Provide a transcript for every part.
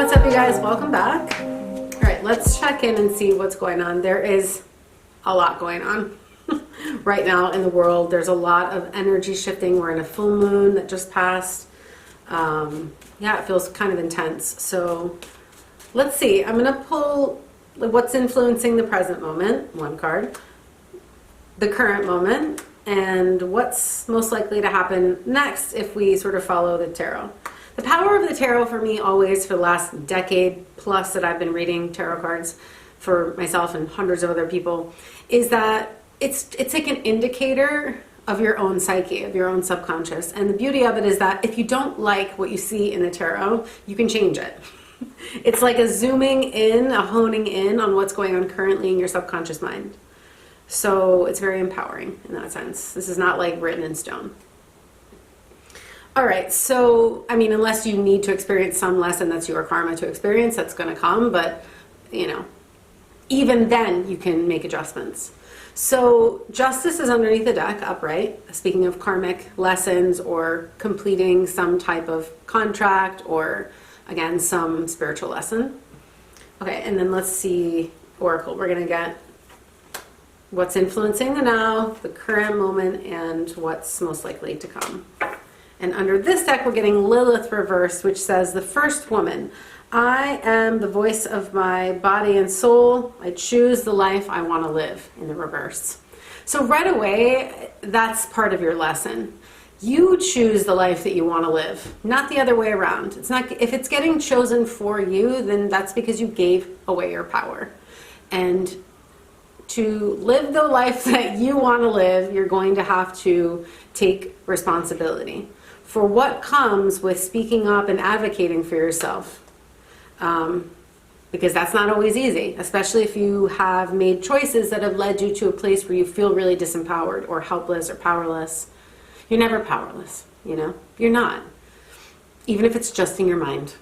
What's up, you guys? Welcome back. All right, let's check in and see what's going on. There is a lot going on right now in the world. There's a lot of energy shifting. We're in a full moon that just passed. Yeah, it feels kind of intense. So let's see. I'm going to pull what's influencing the present moment, one card, the current moment, and what's most likely to happen next if we sort of follow the tarot. The power of the tarot for me always, for the last decade plus that I've been reading tarot cards for myself and hundreds of other people, is that it's like an indicator of your own psyche, of your own subconscious. And the beauty of it is that if you don't like what you see in the tarot, you can change it. It's like a zooming in, a honing in on what's going on currently in your subconscious mind. So it's very empowering in that sense. This is not like written in stone. All right, so, I mean, unless you need to experience some lesson that's your karma to experience, that's going to come, but, you know, even then you can make adjustments. So justice is underneath the deck, upright, speaking of karmic lessons or completing some type of contract or, again, some spiritual lesson. Okay, and then let's see, Oracle. We're going to get what's influencing the now, the current moment, and what's most likely to come. And under this deck, we're getting Lilith reversed, which says, the first woman, I am the voice of my body and soul. I choose the life I want to live, in the reverse. So right away, that's part of your lesson. You choose the life that you want to live, not the other way around. It's not, if it's getting chosen for you, then that's because you gave away your power. And to live the life that you want to live, you're going to have to take responsibility for what comes with speaking up and advocating for yourself. Because that's not always easy, especially if you have made choices that have led you to a place where you feel really disempowered or helpless or powerless. You're never powerless, you know? You're not. Even if it's just in your mind.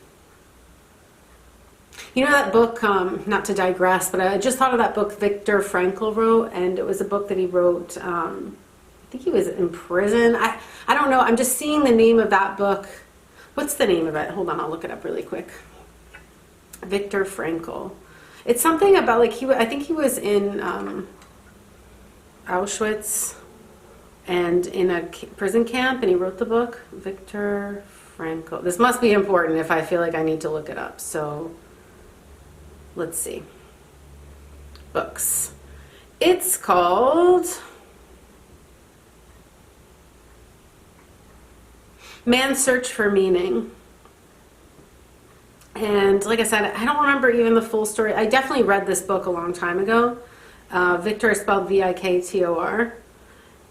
You know that book, not to digress, but I just thought of that book Viktor Frankl wrote, and it was a book that he wrote, I think he was in prison. I don't know, I'm just seeing the name of that book. What's the name of it? Hold on, I'll look it up really quick. Viktor Frankl. It's something about, like, I think he was in Auschwitz and in a prison camp, and he wrote the book. Viktor Frankl. This must be important if I feel like I need to look it up. So let's see. Books. It's called Man's Search for Meaning. And like I said, I don't remember even the full story. I definitely read this book a long time ago. Victor is spelled V-I-K-T-O-R.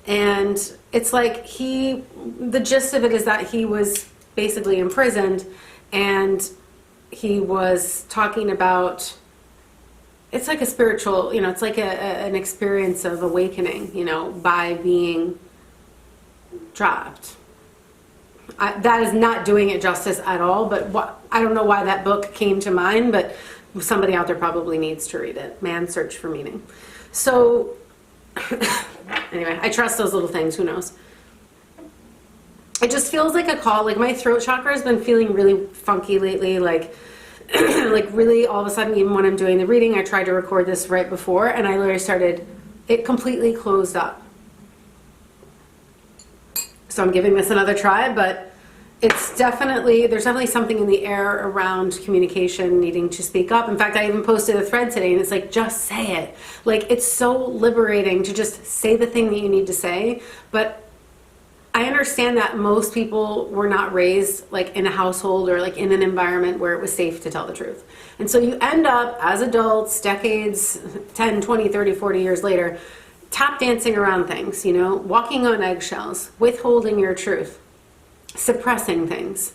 And it's like the gist of it is that he was basically imprisoned, and he was talking about, it's like a spiritual, you know, it's like an experience of awakening, you know, by being trapped. That is not doing it justice at all, but I don't know why that book came to mind, but somebody out there probably needs to read it. Man's Search for Meaning. So, anyway, I trust those little things, who knows. It just feels like a call, like my throat chakra has been feeling really funky lately, like, like really all of a sudden, even when I'm doing the reading, I tried to record this right before, and I literally it completely closed up. So I'm giving this another try, but there's definitely something in the air around communication, needing to speak up. In fact, I even posted a thread today, and it's like, just say it. Like, it's so liberating to just say the thing that you need to say. But I understand that most people were not raised like in a household or like in an environment where it was safe to tell the truth. And so you end up as adults, decades, 10, 20, 30, 40 years later, tap dancing around things, you know, walking on eggshells, withholding your truth, suppressing things.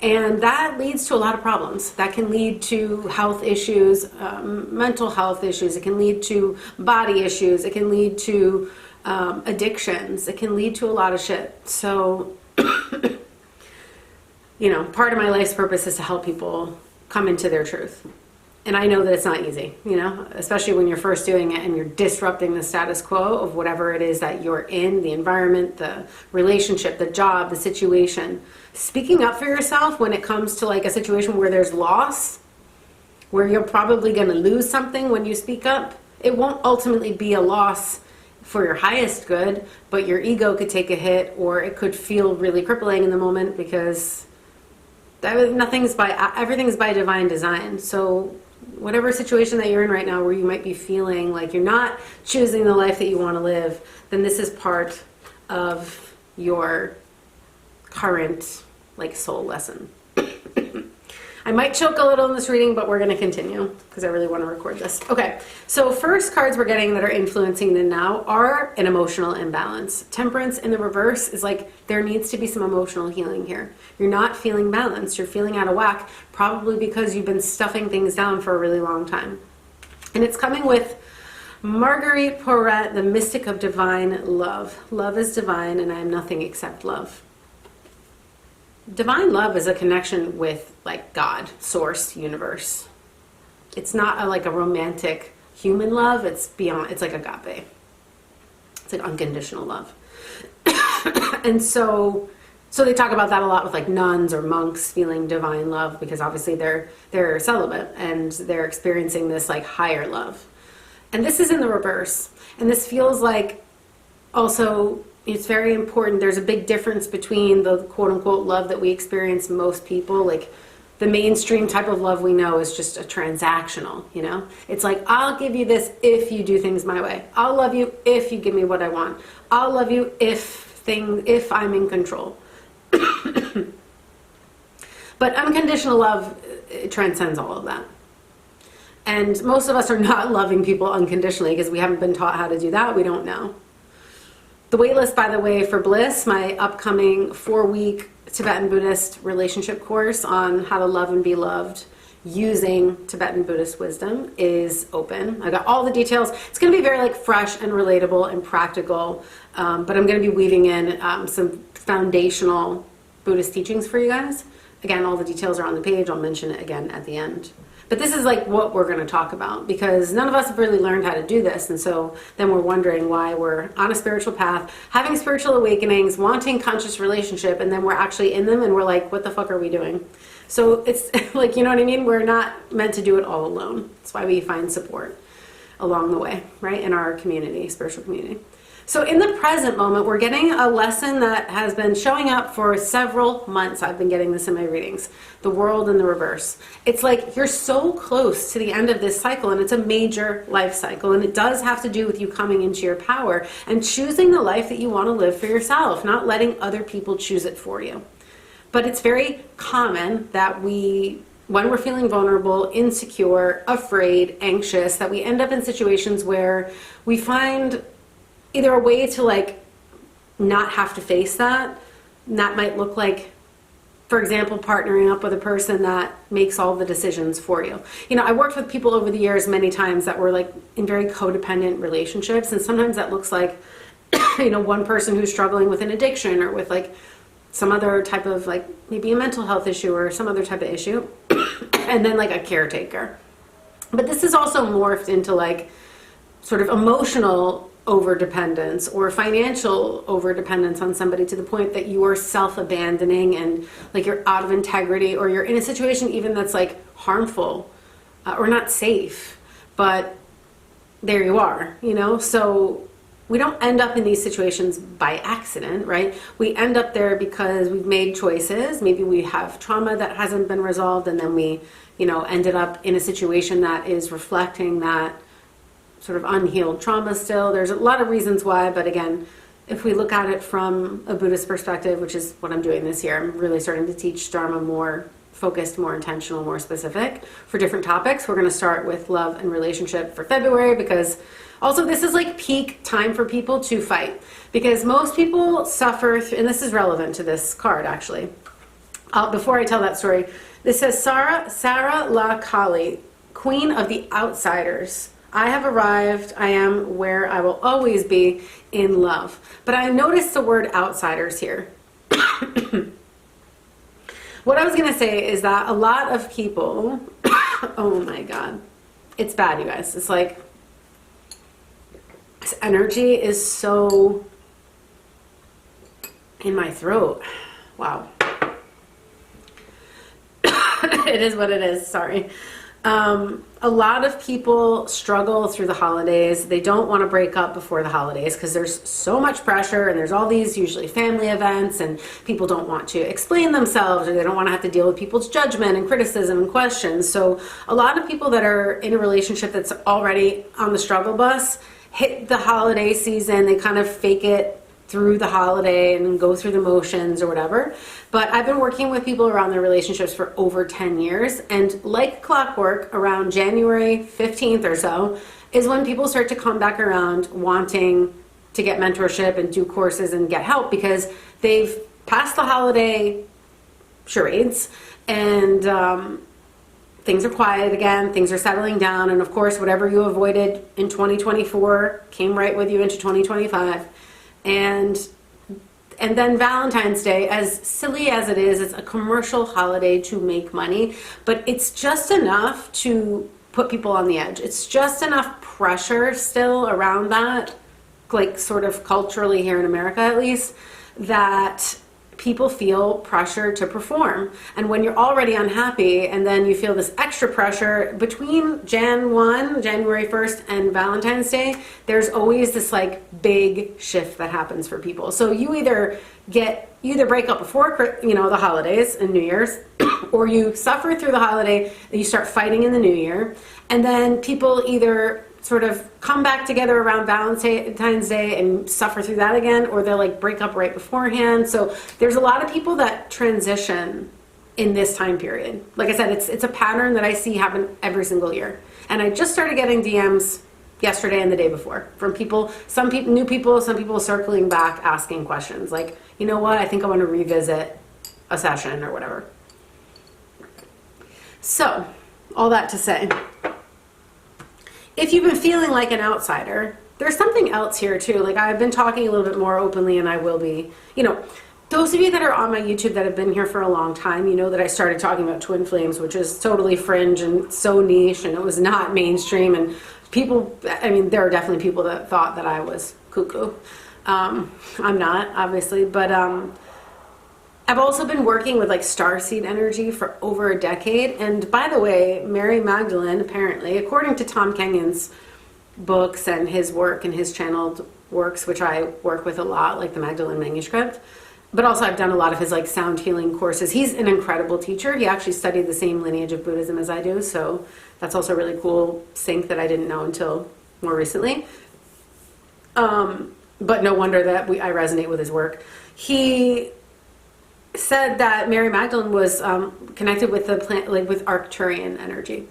And that leads to a lot of problems. That can lead to health issues, mental health issues. It can lead to body issues. It can lead to addictions. It can lead to a lot of shit. So, you know, part of my life's purpose is to help people come into their truth. And I know that it's not easy, you know, especially when you're first doing it and you're disrupting the status quo of whatever it is that you're in, the environment, the relationship, the job, the situation. Speaking up for yourself when it comes to like a situation where there's loss, where you're probably going to lose something when you speak up, it won't ultimately be a loss for your highest good, but your ego could take a hit, or it could feel really crippling in the moment, because everything's by divine design. So whatever situation that you're in right now where you might be feeling like you're not choosing the life that you want to live, then this is part of your current like soul lesson. I might choke a little in this reading, but we're going to continue because I really want to record this. Okay, so first cards we're getting that are influencing the now are an emotional imbalance. Temperance in the reverse is like there needs to be some emotional healing here. You're not feeling balanced. You're feeling out of whack, probably because you've been stuffing things down for a really long time. And it's coming with Marguerite Porete, the mystic of divine love. Love is divine, and I am nothing except love. Divine love is a connection with like God, source, universe. It's not like a romantic human love. It's beyond, it's like agape. It's like unconditional love. And so they talk about that a lot with like nuns or monks feeling divine love, because obviously they're celibate and they're experiencing this like higher love. And this is in the reverse. And this feels like also, it's very important. There's a big difference between the quote unquote love that we experience, most people, like the mainstream type of love we know is just a transactional, you know? It's like, I'll give you this if you do things my way. I'll love you if you give me what I want. I'll love you if I'm in control. But unconditional love, it transcends all of that. And most of us are not loving people unconditionally because we haven't been taught how to do that. We don't know. The waitlist, by the way, for BLISS, my upcoming 4-week Tibetan Buddhist relationship course on how to love and be loved using Tibetan Buddhist wisdom, is open. I got all the details. It's going to be very like fresh and relatable and practical, but I'm going to be weaving in some foundational Buddhist teachings for you guys. Again, all the details are on the page. I'll mention it again at the end. But this is like what we're going to talk about, because none of us have really learned how to do this. And so then we're wondering why we're on a spiritual path, having spiritual awakenings, wanting conscious relationship, and then we're actually in them and we're like, what the fuck are we doing? So it's like, you know what I mean? We're not meant to do it all alone. That's why we find support along the way, right? In our community, spiritual community. So in the present moment, we're getting a lesson that has been showing up for several months. I've been getting this in my readings. The world in the reverse. It's like you're so close to the end of this cycle, and it's a major life cycle, and it does have to do with you coming into your power and choosing the life that you want to live for yourself, not letting other people choose it for you. But it's very common that when we're feeling vulnerable, insecure, afraid, anxious, that we end up in situations where we find either a way to like not have to face that. And that might look like, for example, partnering up with a person that makes all the decisions for you. You know, I worked with people over the years many times that were like in very codependent relationships, and sometimes that looks like, you know, one person who's struggling with an addiction or with like some other type of like maybe a mental health issue or some other type of issue, and then like a caretaker. But this is also morphed into like sort of emotional overdependence or financial overdependence on somebody, to the point that you are self-abandoning and like you're out of integrity, or you're in a situation even that's like harmful or not safe, but there you are, you know? So we don't end up in these situations by accident, right? We end up there because we've made choices. Maybe we have trauma that hasn't been resolved, and then we, you know, ended up in a situation that is reflecting that sort of unhealed trauma still. There's a lot of reasons why, but again, if we look at it from a Buddhist perspective, which is what I'm doing this year, I'm really starting to teach Dharma more focused, more intentional, more specific for different topics. We're going to start with love and relationship for February, because also this is like peak time for people to fight, because most people suffer, and this is relevant to this card actually. Before I tell that story, this says Sarah La Kali, Queen of the Outsiders. I have arrived, I am where I will always be, in love. But I noticed the word outsiders here. What I was going to say is that a lot of people Oh my God. It's bad, you guys. It's like, this energy is so in my throat. Wow. It is what it is. Sorry. A lot of people struggle through the holidays. They don't want to break up before the holidays because there's so much pressure, and there's all these usually family events, and people don't want to explain themselves, or they don't want to have to deal with people's judgment and criticism and questions. So a lot of people that are in a relationship that's already on the struggle bus hit the holiday season. They kind of fake it through the holiday and go through the motions or whatever. But I've been working with people around their relationships for over 10 years. And like clockwork, around January 15th or so is when people start to come back around wanting to get mentorship and do courses and get help, because they've passed the holiday charades and things are quiet again, things are settling down. And of course, whatever you avoided in 2024 came right with you into 2025. And then Valentine's Day, as silly as it is, it's a commercial holiday to make money, but it's just enough to put people on the edge. It's just enough pressure still around that, like sort of culturally here in America at least, that people feel pressure to perform. And when you're already unhappy and then you feel this extra pressure between January 1st and Valentine's Day, there's always this like big shift that happens for people. So you either break up before, the holidays and New Year's, or you suffer through the holiday and you start fighting in the new year. And then people either sort of come back together around Valentine's Day and suffer through that again, or they'll like break up right beforehand. So there's a lot of people that transition in this time period. Like I said, it's a pattern that I see happen every single year. And I just started getting DMs yesterday and the day before from people, some people, new people, some people circling back asking questions like, you know what, I think I want to revisit a session or whatever. So all that to say, if you've been feeling like an outsider, there's something else here too. Like I've been talking a little bit more openly, and I will be, those of you that are on my YouTube that have been here for a long time, you know that I started talking about twin flames, which is totally fringe and so niche, and it was not mainstream. And people, there are definitely people that thought that I was cuckoo. I'm not, obviously, but I've also been working with like starseed energy for over a decade. And by the way, Mary Magdalene, apparently, according to Tom Kenyon's books and his work and his channeled works, which I work with a lot, like the Magdalene Manuscript, but also I've done a lot of his like sound healing courses. He's an incredible teacher. He actually studied the same lineage of Buddhism as I do. So that's also a really cool sync that I didn't know until more recently. But no wonder that I resonate with his work. He said that Mary Magdalene was connected with the planet, like with Arcturian energy,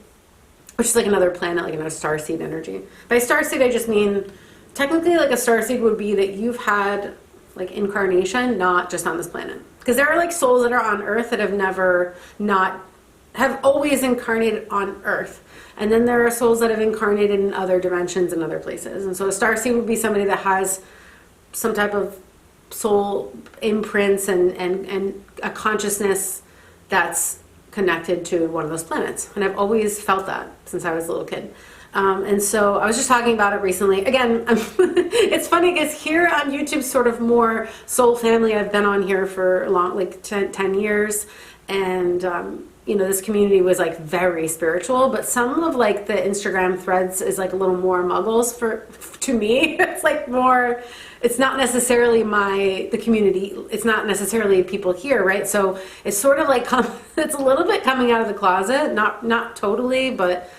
which is like another planet, like another starseed energy. By starseed, I just mean technically like a starseed would be that you've had like incarnation, not just on this planet. Because there are like souls that are on Earth that have always incarnated on Earth. And then there are souls that have incarnated in other dimensions and other places. And so a starseed would be somebody that has some type of soul imprints and a consciousness that's connected to one of those planets. And I've always felt that since I was a little kid. And so I was just talking about it recently. Again, it's funny because here on YouTube, sort of more soul family. I've been on here for long, like 10 years. And, this community was like very spiritual, but some of like the Instagram threads is like a little more muggles to me. It's like more, it's not necessarily the community. It's not necessarily people here, right? So it's sort of like, it's a little bit coming out of the closet, not totally, but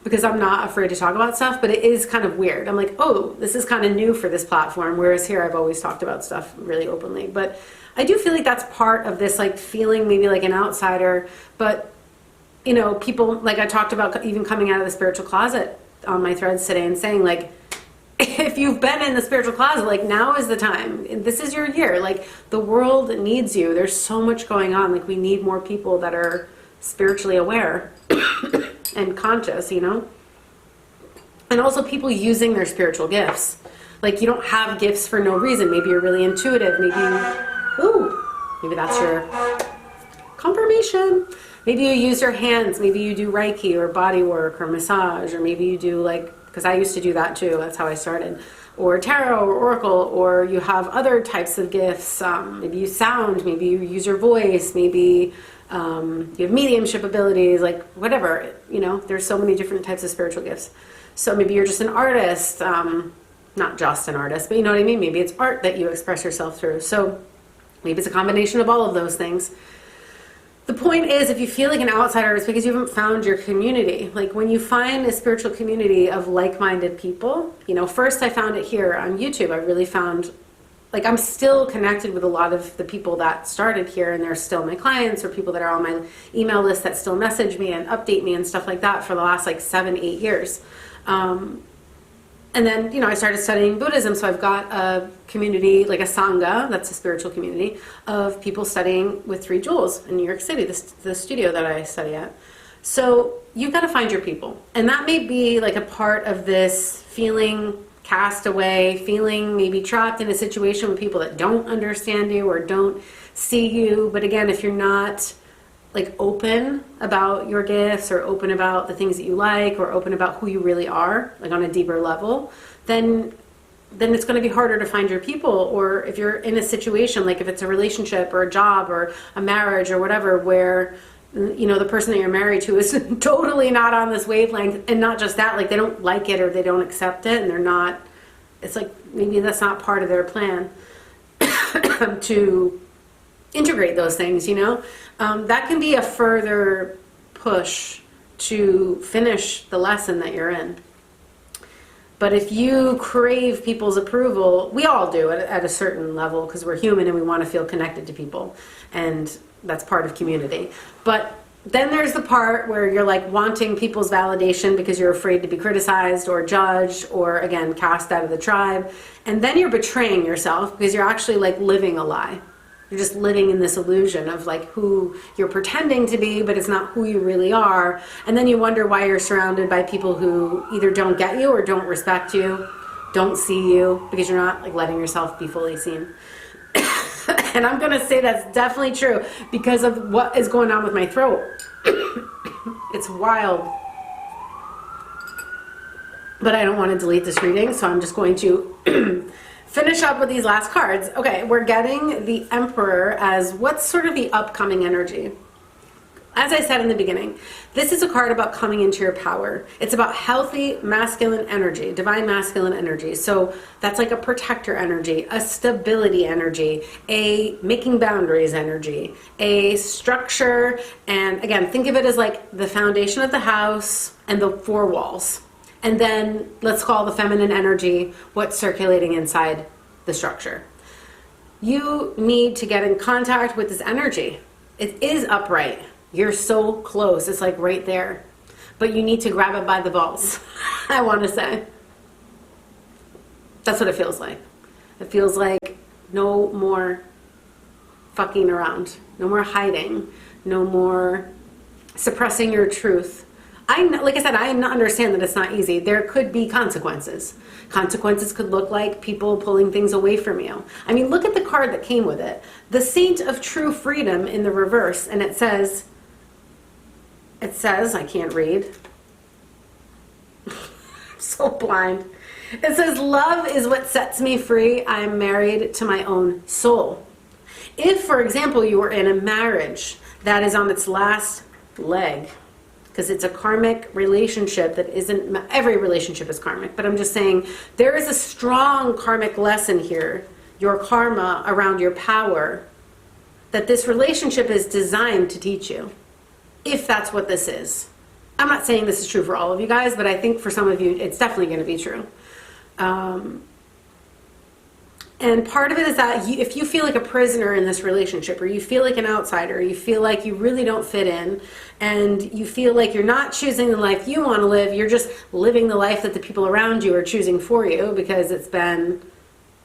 because I'm not afraid to talk about stuff, but it is kind of weird. I'm like, oh, this is kind of new for this platform. Whereas here I've always talked about stuff really openly, but I do feel like that's part of this, like feeling maybe like an outsider, but people, like I talked about even coming out of the spiritual closet on my threads today and saying like, if you've been in the spiritual closet, like now is the time. This is your year. Like the world needs you. There's so much going on. Like we need more people that are spiritually aware and conscious, And also people using their spiritual gifts. Like you don't have gifts for no reason. Maybe you're really intuitive. Maybe that's your confirmation. Maybe you use your hands, maybe you do Reiki or body work or massage, or maybe you do because I used to do that too, that's how I started, or tarot or oracle, or you have other types of gifts. Maybe you sound, maybe you use your voice, maybe you have mediumship abilities, whatever, there's so many different types of spiritual gifts. So maybe you're just an artist, not just an artist, but you know what I mean? Maybe it's art that you express yourself through. So maybe it's a combination of all of those things. The point is, if you feel like an outsider, it's because you haven't found your community. When you find a spiritual community of like-minded people, first I found it here on YouTube. I really found, I'm still connected with a lot of the people that started here, and they're still my clients or people that are on my email list that still message me and update me and stuff like that for the last 7-8 years. And then, I started studying Buddhism, so I've got a community, like a Sangha, that's a spiritual community, of people studying with 3 Jewels in New York City, the studio that I study at. So you've got to find your people. And that may be a part of this feeling cast away, feeling maybe trapped in a situation with people that don't understand you or don't see you. But again, if you're not open about your gifts, or open about the things that you like, or open about who you really are, on a deeper level, then it's going to be harder to find your people. Or if you're in a situation, if it's a relationship or a job or a marriage or whatever, where the person that you're married to is totally not on this wavelength, and not just that, they don't like it or they don't accept it, and they're not, it's maybe that's not part of their plan to integrate those things, that can be a further push to finish the lesson that you're in. But if you crave people's approval, we all do at a certain level, because we're human and we want to feel connected to people, and that's part of community. But then there's the part where you're wanting people's validation because you're afraid to be criticized or judged, or again, cast out of the tribe. And then you're betraying yourself because you're actually living a lie. You're just living in this illusion of who you're pretending to be, but it's not who you really are. And then you wonder why you're surrounded by people who either don't get you or don't respect you, don't see you, because you're not letting yourself be fully seen. And I'm going to say that's definitely true because of what is going on with my throat. It's wild. But I don't want to delete this reading, so I'm just going to finish up with these last cards. Okay, we're getting the Emperor as what's sort of the upcoming energy. As I said in the beginning, this is a card about coming into your power. It's about healthy masculine energy, divine masculine energy. So that's a protector energy, a stability energy, a making boundaries energy, a structure. And again, think of it as the foundation of the house and the 4 walls. And then let's call the feminine energy what's circulating inside the structure. You need to get in contact with this energy. It is upright. You're so close. It's right there. But you need to grab it by the balls, I want to say. That's what it feels like. It feels like no more fucking around. No more hiding. No more suppressing your truth. Like I said, I understand that it's not easy. There could be consequences. Consequences could look like people pulling things away from you. I mean, look at the card that came with it. The Saint of True Freedom in the reverse, and it says, I can't read. I'm so blind. It says, love is what sets me free. I'm married to my own soul. If, for example, you were in a marriage that is on its last leg, because it's a karmic relationship that isn't, every relationship is karmic, but I'm just saying there is a strong karmic lesson here, your karma around your power, that this relationship is designed to teach you, if that's what this is. I'm not saying this is true for all of you guys, but I think for some of you, it's definitely going to be true. And part of it is that if you feel like a prisoner in this relationship, or you feel like an outsider, you feel like you really don't fit in, and you feel like you're not choosing the life you want to live, you're just living the life that the people around you are choosing for you because it's been,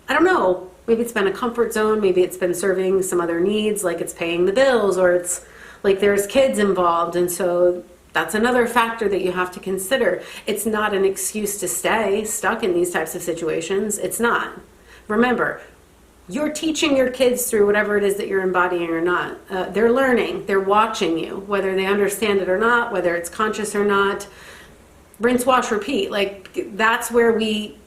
I don't know, maybe it's been a comfort zone, maybe it's been serving some other needs, like it's paying the bills, or it's like there's kids involved, and so that's another factor that you have to consider. It's not an excuse to stay stuck in these types of situations. It's not. Remember, You're teaching your kids through whatever it is that you're embodying or not. They're learning, they're watching you, whether they understand it or not, whether it's conscious or not. Rinse, wash, repeat. Like, that's where we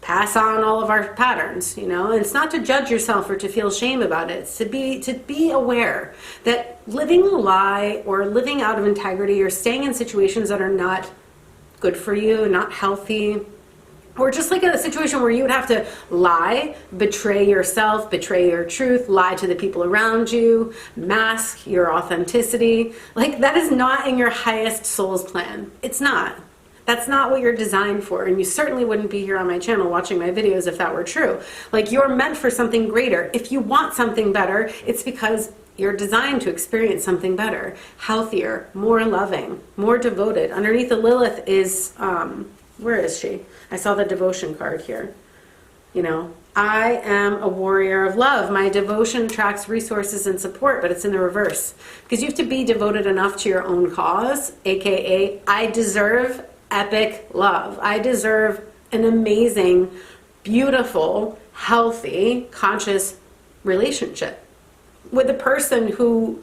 pass on all of our patterns, you know. And it's not to judge yourself or to feel shame about it. It's to be aware that living a lie or living out of integrity or staying in situations that are not good for you, not healthy, or just like a situation where you would have to lie, betray yourself, betray your truth, lie to the people around you, mask your authenticity. Like, that is not in your highest soul's plan. It's not. That's not what you're designed for. And you certainly wouldn't be here on my channel watching my videos if that were true. Like, you're meant for something greater. If you want something better, it's because you're designed to experience something better, healthier, more loving, more devoted. Underneath the Lilith is, where is she? I saw the devotion card here. You know, I am a warrior of love. My devotion attracts resources and support, but it's in the reverse. Because you have to be devoted enough to your own cause, aka I deserve epic love. I deserve an amazing, beautiful, healthy, conscious relationship with a person who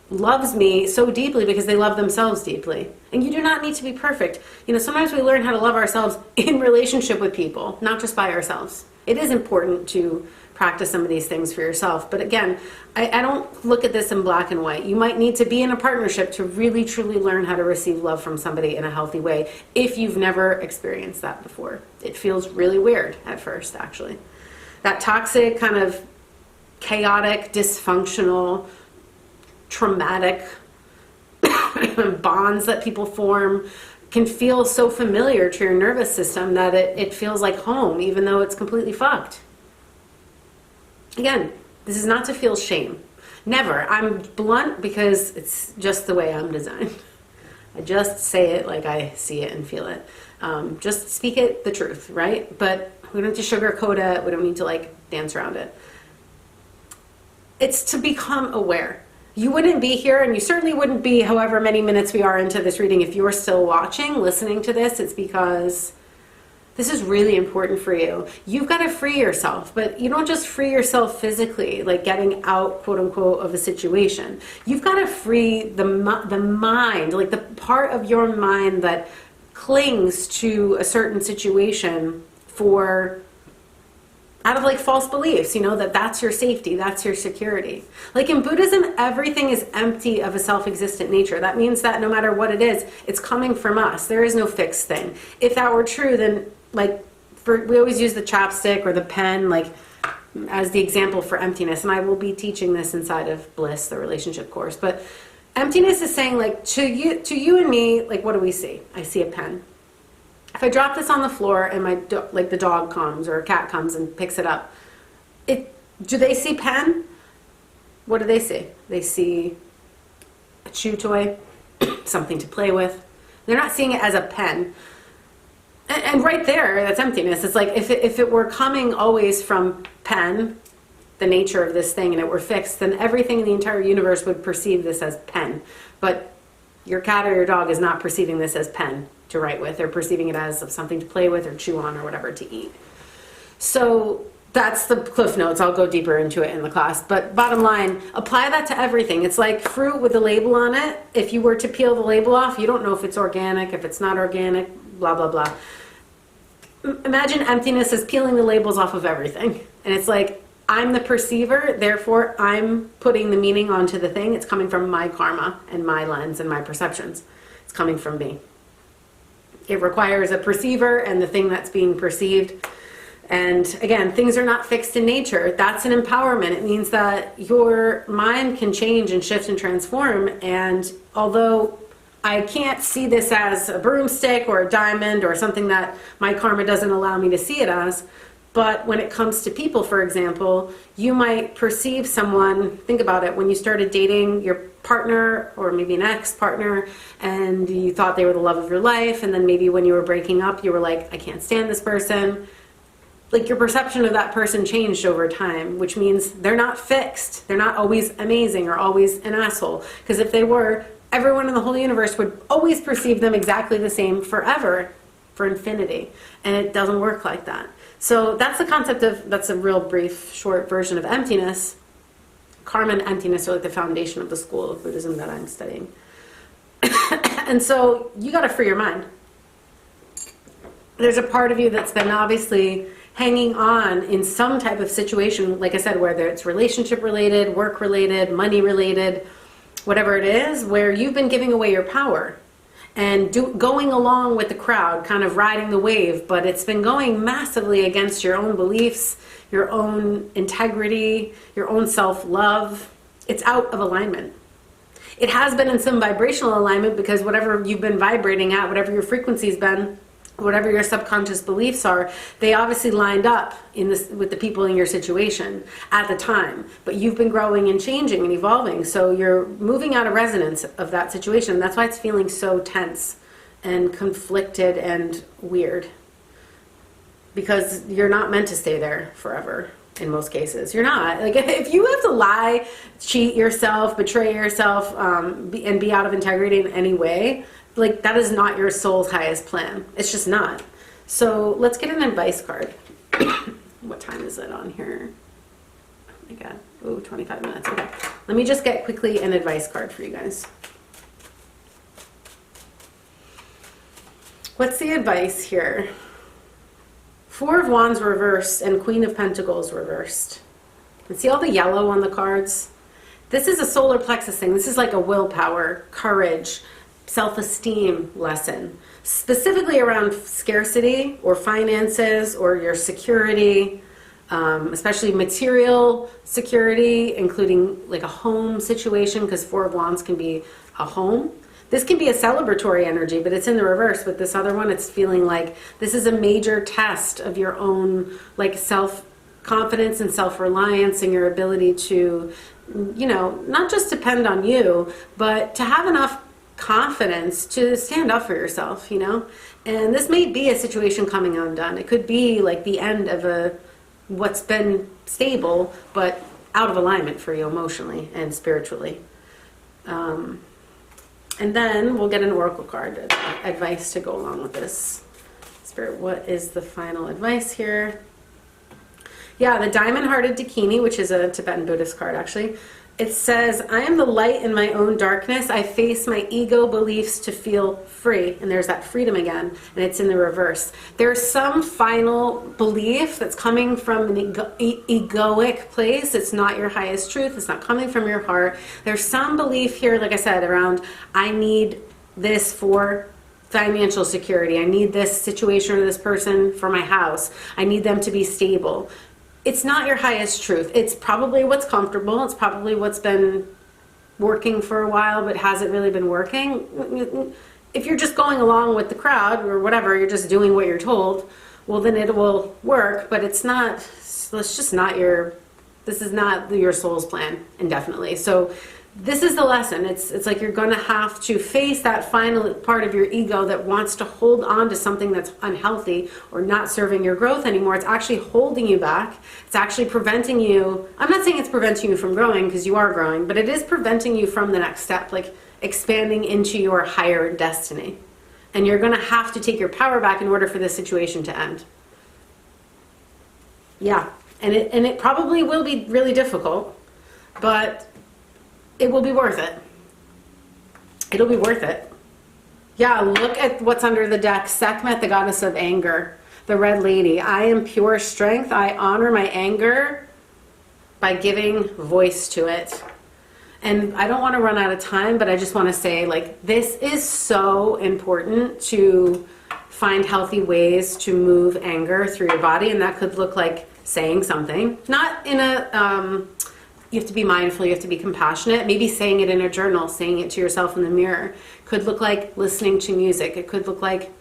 loves me so deeply because they love themselves deeply. And you do not need to be perfect. You know, sometimes we learn how to love ourselves in relationship with people, not just by ourselves. It is important to practice some of these things for yourself. But again, I don't look at this in black and white. You might need to be in a partnership to really, truly learn how to receive love from somebody in a healthy way if you've never experienced that before. It feels really weird at first, actually. That toxic, kind of chaotic, dysfunctional, traumatic bonds that people form can feel so familiar to your nervous system that it feels like home, even though it's completely fucked. Again, this is not to feel shame. Never. I'm blunt because it's just the way I'm designed. I just say it like I see it and feel it. Just speak it the truth, right? But we don't need to sugarcoat it. We don't need to like dance around it. It's to become aware. You wouldn't be here, and you certainly wouldn't be however many minutes we are into this reading if you're still watching, listening to this. It's because this is really important for you. You've got to free yourself, but you don't just free yourself physically, like getting out, quote unquote, of a situation. You've got to free the mind, like the part of your mind that clings to a certain situation for out of like false beliefs, you know, that's your safety, that's your security. Like in Buddhism, everything is empty of a self-existent nature. That means that no matter what it is, it's coming from us. There is no fixed thing. If that were true, then like we always use the chapstick or the pen like as the example for emptiness. And I will be teaching this inside of BLISS, the relationship course. But emptiness is saying like to you and me, like what do we see? I see a pen. If I drop this on the floor and like the dog comes or a cat comes and picks it up, do they see pen? What do they see? They see a chew toy, something to play with. They're not seeing it as a pen. And right there, that's emptiness. It's like if it were coming always from pen, the nature of this thing, and it were fixed, then everything in the entire universe would perceive this as pen. But your cat or your dog is not perceiving this as pen to write with. They're perceiving it as something to play with or chew on or whatever to eat. So that's the cliff notes. I'll go deeper into it in the class. But bottom line, apply that to everything. It's like fruit with a label on it. If you were to peel the label off, you don't know if it's organic, if it's not organic, blah, blah, blah. Imagine emptiness as peeling the labels off of everything. And it's like, I'm the perceiver, therefore I'm putting the meaning onto the thing. It's coming from my karma and my lens and my perceptions. It's coming from me. It requires a perceiver and the thing that's being perceived. And again, things are not fixed in nature. That's an empowerment. It means that your mind can change and shift and transform. And although I can't see this as a broomstick or a diamond or something that my karma doesn't allow me to see it as, but when it comes to people, for example, you might perceive someone, think about it, when you started dating your partner or maybe an ex-partner and you thought they were the love of your life, and then maybe when you were breaking up, you were like, I can't stand this person. Like your perception of that person changed over time, which means they're not fixed. They're not always amazing or always an asshole. Because if they were, everyone in the whole universe would always perceive them exactly the same forever, for infinity. And it doesn't work like that. So that's the concept of, that's a real brief, short version of emptiness. Karma and emptiness are like the foundation of the school of Buddhism that I'm studying. And so you got to free your mind. There's a part of you that's been obviously hanging on in some type of situation, like I said, whether it's relationship related, work related, money related, whatever it is, where you've been giving away your power and going along with the crowd, kind of riding the wave, but it's been going massively against your own beliefs, your own integrity, your own self-love. It's out of alignment. It has been in some vibrational alignment because whatever you've been vibrating at, whatever your frequency's been, whatever your subconscious beliefs are, they obviously lined up in this with the people in your situation at the time. But you've been growing and changing and evolving, so you're moving out of resonance of that situation. That's why it's feeling so tense and conflicted and weird. Because you're not meant to stay there forever. In most cases, you're not. Like, if you have to lie, cheat yourself, betray yourself, and be out of integrity in any way, like, that is not your soul's highest plan. It's just not. So let's get an advice card. What time is it on here? Oh my God. Ooh, 25 minutes. Okay. Let me just get quickly an advice card for you guys. What's the advice here? Four of Wands reversed and Queen of Pentacles reversed. And see all the yellow on the cards? This is a solar plexus thing. This is like a willpower, courage, self-esteem lesson. Specifically around scarcity or finances or your security, especially material security, including like a home situation, because Four of Wands can be a home. This can be a celebratory energy, but it's in the reverse. With this other one, it's feeling like this is a major test of your own like self-confidence and self-reliance and your ability to, you know, not just depend on you, but to have enough confidence to stand up for yourself, you know? And this may be a situation coming undone. It could be like the end of what's been stable, but out of alignment for you emotionally and spiritually. And then we'll get an oracle card advice to go along with this. Spirit, what is the final advice here? Yeah, the diamond-hearted Dakini, which is a Tibetan Buddhist card, actually. It says, I am the light in my own darkness. I face my ego beliefs to feel free. And there's that freedom again, and it's in the reverse. There's some final belief that's coming from an egoic place. It's not your highest truth. It's not coming from your heart. There's some belief here, like I said, around I need this for financial security. I need this situation or this person for my house. I need them to be stable. It's not your highest truth. It's probably what's comfortable. It's probably what's been working for a while, but hasn't really been working. If you're just going along with the crowd or whatever, you're just doing what you're told, well, then it will work, but it's not, it's just not this is not your soul's plan indefinitely. So this is the lesson. It's like you're going to have to face that final part of your ego that wants to hold on to something that's unhealthy or not serving your growth anymore. It's actually holding you back. It's actually preventing you. I'm not saying it's preventing you from growing, because you are growing, but it is preventing you from the next step, like expanding into your higher destiny. And you're going to have to take your power back in order for this situation to end. Yeah, and it probably will be really difficult, but it will be worth it. It'll be worth it. Yeah, look at what's under the deck. Sekhmet, the goddess of anger, the Red Lady. I am pure strength. I honor my anger by giving voice to it. And I don't want to run out of time, but I just want to say, like, this is so important to find healthy ways to move anger through your body. And that could look like saying something, not in a, you have to be mindful, you have to be compassionate. Maybe saying it in a journal, saying it to yourself in the mirror. Could look like listening to music. It could look like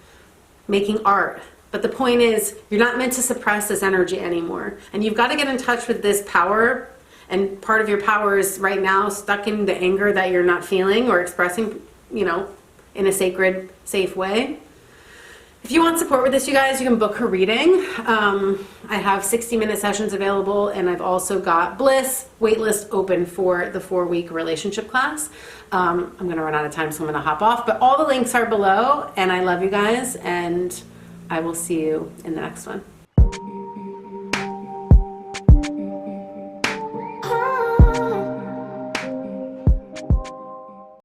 making art. But the point is, you're not meant to suppress this energy anymore. And you've got to get in touch with this power. And part of your power is right now stuck in the anger that you're not feeling or expressing, you know, in a sacred, safe way. If you want support with this, you guys, you can book a reading. I have 60-minute sessions available, and I've also got BLISS waitlist open for the 4-week relationship class. I'm going to run out of time, so I'm going to hop off. But all the links are below, and I love you guys, and I will see you in the next one.